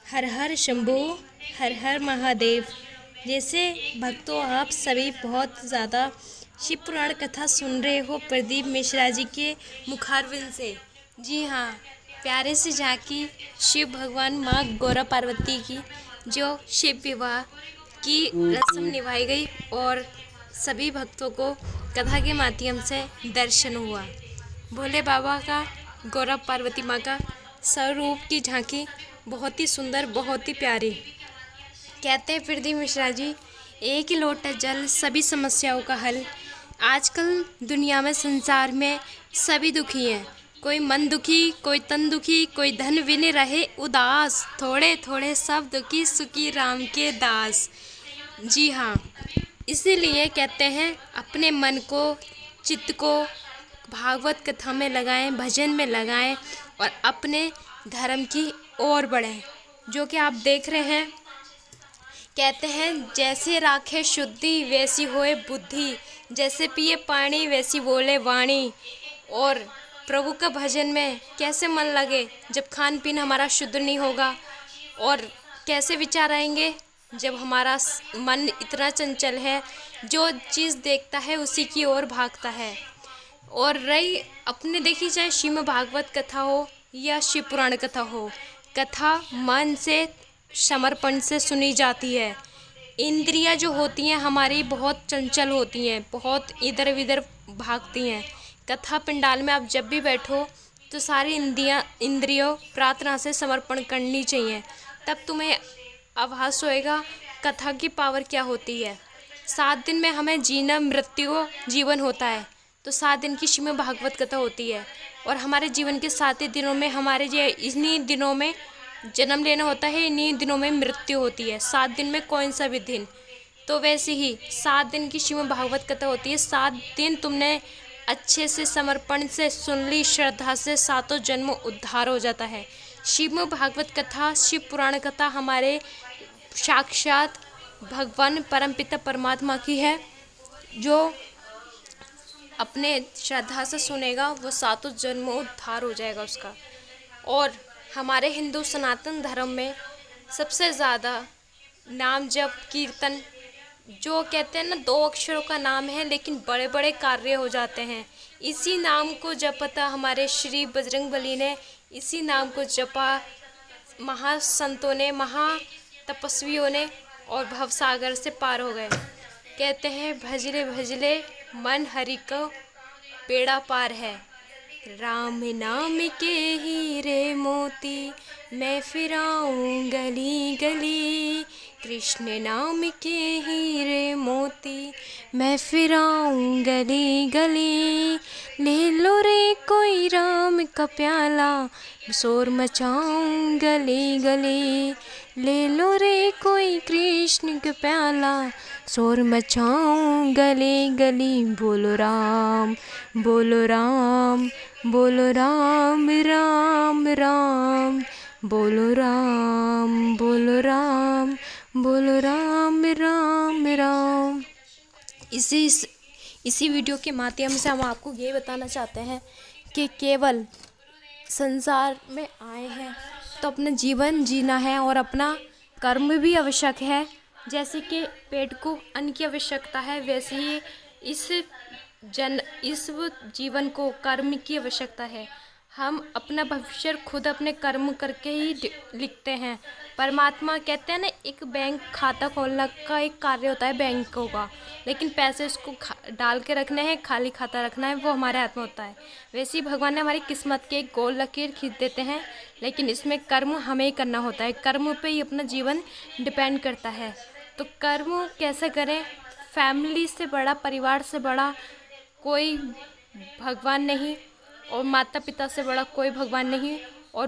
हर हर शंभू, हर हर महादेव। जैसे भक्तों, आप सभी बहुत ज़्यादा शिव पुराण कथा सुन रहे हो प्रदीप मिश्रा जी के मुखारविंद से। जी हाँ, प्यारे से झांकी शिव भगवान माँ गौरा पार्वती की जो शिव विवाह की रस्म निभाई गई और सभी भक्तों को कथा के माध्यम से दर्शन हुआ। भोले बाबा का, गौरा पार्वती माँ का स्वरूप की झांकी बहुत ही सुंदर, बहुत ही प्यारी। कहते हैं प्रदीप मिश्रा जी, एक ही लोटा जल सभी समस्याओं का हल। आजकल दुनिया में, संसार में सभी दुखी हैं। कोई मन दुखी, कोई तन दुखी, कोई धन विन रहे उदास। थोड़े थोड़े सब दुखी, सुखी राम के दास। जी हाँ, इसीलिए कहते हैं अपने मन को, चित्त को भागवत कथा में लगाएं, भजन में लगाएं और अपने धर्म की ओर बढ़ें। जो कि आप देख रहे हैं, कहते हैं जैसे राखे शुद्धि वैसी होए बुद्धि, जैसे पिए पानी वैसी बोले वाणी। और प्रभु का भजन में कैसे मन लगे जब खान पीन हमारा शुद्ध नहीं होगा, और कैसे विचार आएंगे जब हमारा मन इतना चंचल है, जो चीज़ देखता है उसी की ओर भागता है। और रही अपने, देखी चाहे श्रीमद् भागवत कथा हो या शिव पुराण कथा हो, कथा मन से, समर्पण से सुनी जाती है। इंद्रियां जो होती हैं हमारी बहुत चंचल होती हैं, बहुत इधर उधर भागती हैं। कथा पंडाल में आप जब भी बैठो तो सारी इंद्रियों प्रार्थना से समर्पण करनी चाहिए, तब तुम्हें आभास होएगा कथा की पावर क्या होती है। 7 दिन में हमें जीना, मृत्यु जीवन होता है, तो 7 दिन की श्रीमद् भागवत कथा होती है। और हमारे जीवन के 7 दिनों में, हमारे इन्हीं दिनों में जन्म लेना होता है, इन्हीं दिनों में मृत्यु होती है। 7 दिन में कौन सा भी दिन। तो वैसे ही 7 दिन की श्रीमद् भागवत कथा होती है। 7 दिन तुमने अच्छे से समर्पण से सुन ली, श्रद्धा से, 7 जन्म उद्धार हो जाता है। श्रीमद् भागवत कथा, शिव पुराण कथा हमारे साक्षात भगवान परमपिता परमात्मा की है। जो अपने श्रद्धा से सुनेगा वो 7 जन्म उद्धार हो जाएगा उसका। और हमारे हिंदू सनातन धर्म में सबसे ज़्यादा नाम जप कीर्तन, जो कहते हैं ना 2 अक्षरों का नाम है लेकिन बड़े बड़े कार्य हो जाते हैं। इसी नाम को जपता हमारे श्री बजरंगबली ने, इसी नाम को जपा महासंतों ने, महातपस्वियों ने, और भवसागर से पार हो गए। कहते हैं भजले भजले मन हरि को बेड़ा पार है। राम नाम के हीरे मोती मैं फिराऊं गली गली, कृष्ण नाम के हीरे मोती मैं फिराऊं गली गली। ले लो रे कोई राम का प्याला, शोर मचाऊं गली गली। ले लो रे कोई कृष्ण का प्याला, शोर मचाऊं गली गली। बोलो राम, बोलो राम, बोलो राम राम राम। बोलो राम, बोलो राम, बोलो राम राम राम। इसी वीडियो के माध्यम से हम आपको ये बताना चाहते हैं कि केवल संसार में आए हैं तो अपना जीवन जीना है और अपना कर्म भी आवश्यक है। जैसे कि पेट को अन्न की आवश्यकता है, वैसे ही इस जीवन को कर्म की आवश्यकता है। हम अपना भविष्य खुद अपने कर्म करके ही लिखते हैं। परमात्मा कहते हैं ना, एक बैंक खाता खोलना का एक कार्य होता है बैंकों का, लेकिन पैसे उसको डाल के रखने हैं, खाली खाता रखना है, वो हमारे हाथ में होता है। वैसे ही भगवान ने हमारी किस्मत के एक गोल लकीर खींच देते हैं, लेकिन इसमें कर्म हमें ही करना होता है। कर्म पे ही अपना जीवन डिपेंड करता है। तो कर्म कैसे करें? फैमिली से बड़ा, परिवार से बड़ा कोई भगवान नहीं, और माता पिता से बड़ा कोई भगवान नहीं, और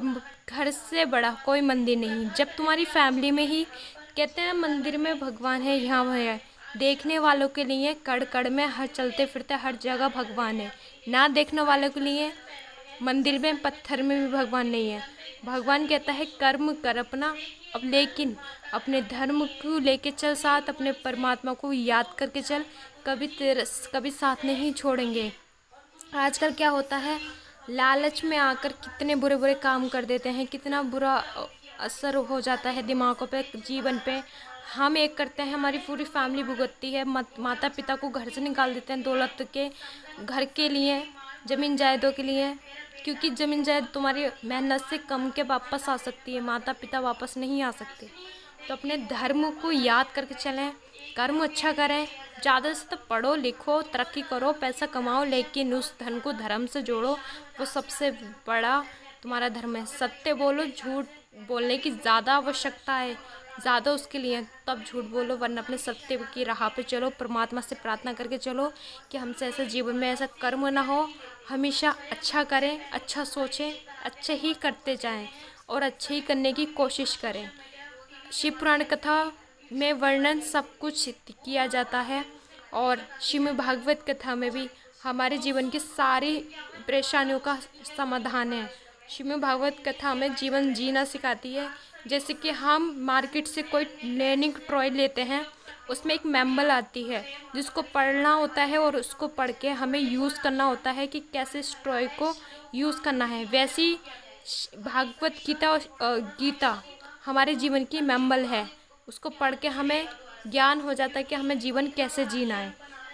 घर से बड़ा कोई मंदिर नहीं। जब तुम्हारी फैमिली में ही, कहते हैं मंदिर में भगवान है, यहाँ वो है। देखने वालों के लिए कड़ कड़ में, हर चलते फिरते हर जगह भगवान है। ना देखने वालों के लिए मंदिर में, पत्थर में भी भगवान नहीं है। भगवान कहता है कर्म कर अपना, अब लेकिन अपने धर्म को लेके चल साथ, अपने परमात्मा को याद करके चल, कभी साथ नहीं छोड़ेंगे। आजकल क्या होता है, लालच में आकर कितने बुरे बुरे काम कर देते हैं, कितना बुरा असर हो जाता है दिमागों पे, जीवन पे। हम एक करते हैं, हमारी पूरी फैमिली भुगतती है। माता पिता को घर से निकाल देते हैं दौलत के, घर के लिए, ज़मीन जायदादों के लिए, क्योंकि ज़मीन जायदाद तुम्हारी मेहनत से कम के वापस आ सकती है, माता पिता वापस नहीं आ सकते। तो अपने धर्म को याद करके चलें, कर्म अच्छा करें, ज़्यादा से तो पढ़ो लिखो तरक्की करो पैसा कमाओ, लेकिन उस धन को धर्म से जोड़ो, वो सबसे बड़ा तुम्हारा धर्म है। सत्य बोलो, झूठ बोलने की ज़्यादा आवश्यकता है, ज़्यादा उसके लिए तब झूठ बोलो, वरना अपने सत्य की राह पे चलो। परमात्मा से प्रार्थना करके चलो कि हमसे ऐसा जीवन में ऐसा कर्म ना हो, हमेशा अच्छा करें, अच्छा सोचें, अच्छे ही करते जाएं और अच्छे ही करने की कोशिश करें। शिव पुराण कथा में वर्णन सब कुछ किया जाता है और श्रीमद् भागवत कथा में भी हमारे जीवन की सारी परेशानियों का समाधान है। श्रीमद् भागवत कथा हमें जीवन जीना सिखाती है। जैसे कि हम मार्केट से कोई लेनिंग टॉय लेते हैं, उसमें एक मैनुअल आती है जिसको पढ़ना होता है और उसको पढ़ के हमें यूज़ करना होता है कि कैसे इस टॉय को यूज़ करना है। वैसी भागवत गीता गीता हमारे जीवन की मैनुअल है, उसको पढ़ के हमें ज्ञान हो जाता है कि हमें जीवन कैसे जीना है।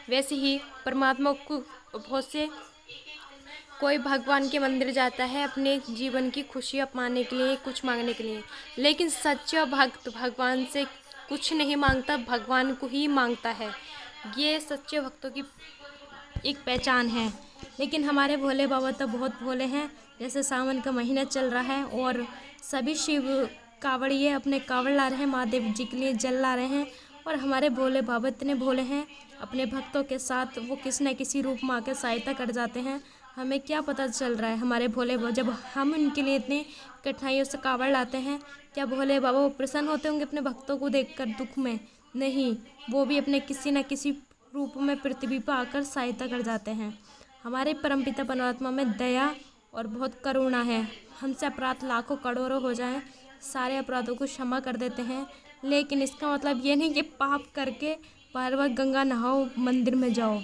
वैसे ही परमात्मा को बहुत से कोई भगवान के मंदिर जाता है अपने जीवन की खुशियाँ पाने के लिए, कुछ मांगने के लिए, लेकिन सच्चा भक्त भगवान से कुछ नहीं मांगता, भगवान को ही मांगता है। ये सच्चे भक्तों की एक पहचान है। लेकिन हमारे भोले बाबा तो बहुत भोले हैं। जैसे सावन का महीना चल रहा है और सभी शिव कांवड़िए अपने कांवड़ ला रहे हैं, महादेव जी के लिए जल ला रहे हैं, और हमारे भोले बाबा इतने भोले हैं, अपने भक्तों के साथ वो किसी न किसी रूप में आकर सहायता कर जाते हैं। हमें क्या पता चल रहा है हमारे भोले बाबा, जब हम उनके लिए इतनी कठिनाइयों से कांवड़ लाते हैं, क्या भोले बाबा वो प्रसन्न होते होंगे अपने भक्तों को देखकर दुख में? नहीं, वो भी अपने किसी न किसी रूप में पृथ्वी पर आकर सहायता कर जाते हैं। हमारे परमपिता परमात्मा में दया और बहुत करुणा है। हमसे अपराध लाखों करोड़ों हो जाएं, सारे अपराधों को क्षमा कर देते हैं। लेकिन इसका मतलब ये नहीं कि पाप करके बार बार गंगा नहाओ, मंदिर में जाओ।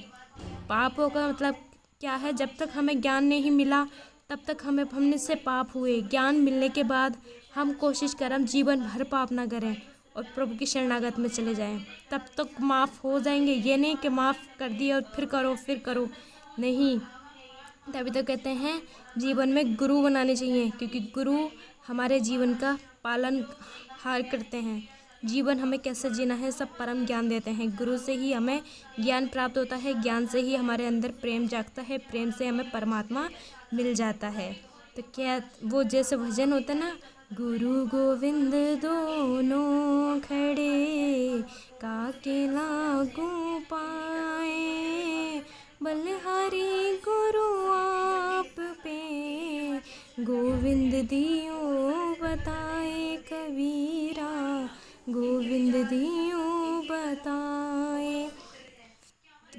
पापों का मतलब क्या है? जब तक हमें ज्ञान नहीं मिला तब तक हमने से पाप हुए। ज्ञान मिलने के बाद हम कोशिश करें हम जीवन भर पाप ना करें और प्रभु की शरणागत में चले जाएं, तब तक माफ़ हो जाएंगे। ये नहीं कि माफ़ कर दिया और फिर करो, नहीं। तभी तो कहते हैं जीवन में गुरु बनाने चाहिए, क्योंकि गुरु हमारे जीवन का पालन हार करते हैं। जीवन हमें कैसे जीना है सब परम ज्ञान देते हैं। गुरु से ही हमें ज्ञान प्राप्त होता है, ज्ञान से ही हमारे अंदर प्रेम जागता है, प्रेम से हमें परमात्मा मिल जाता है। तो क्या वो जैसे भजन होता है ना, गुरु गोविंद दोनों खड़े काके लागू पाए, बलिहारी गुरु आप पे गोविंद दियो बताए कबीरा, गोविंद दियो बताए।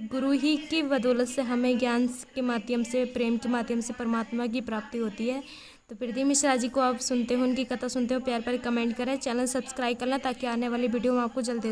गुरु ही की बदौलत से हमें ज्ञान के माध्यम से, प्रेम के माध्यम से परमात्मा की प्राप्ति होती है। तो प्रदीप मिश्रा जी को आप सुनते हो, उनकी कथा सुनते हो, प्यार प्यार कमेंट करें, चैनल सब्सक्राइब करना ताकि आने वाली वीडियो में आपको जल्दी